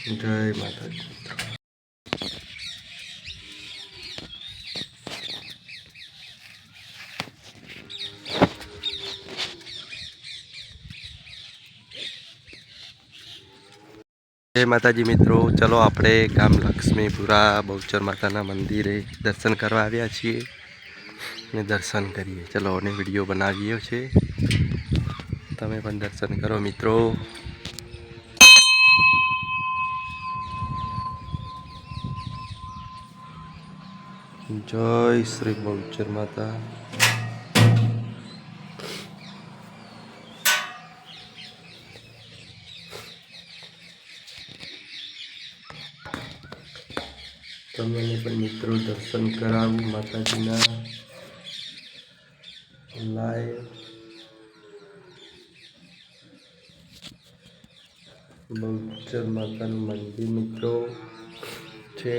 જય માતાજી મિત્રો. જય માતાજી મિત્રો. ચલો આપણે ગામ લક્ષ્મીપુરા બહુચર માતાના મંદિરે દર્શન કરવા આવ્યા છીએ ને દર્શન કરીએ. ચલો અને વિડીયો બનાવીએ છે, તમે પણ દર્શન કરો મિત્રો. જય શ્રી બહુચર માતા. તમને પણ મિત્રો દર્શન કરાવું માતાજીના લાઈવ. બહુચર માતાનું મંદિર મિત્રો છે.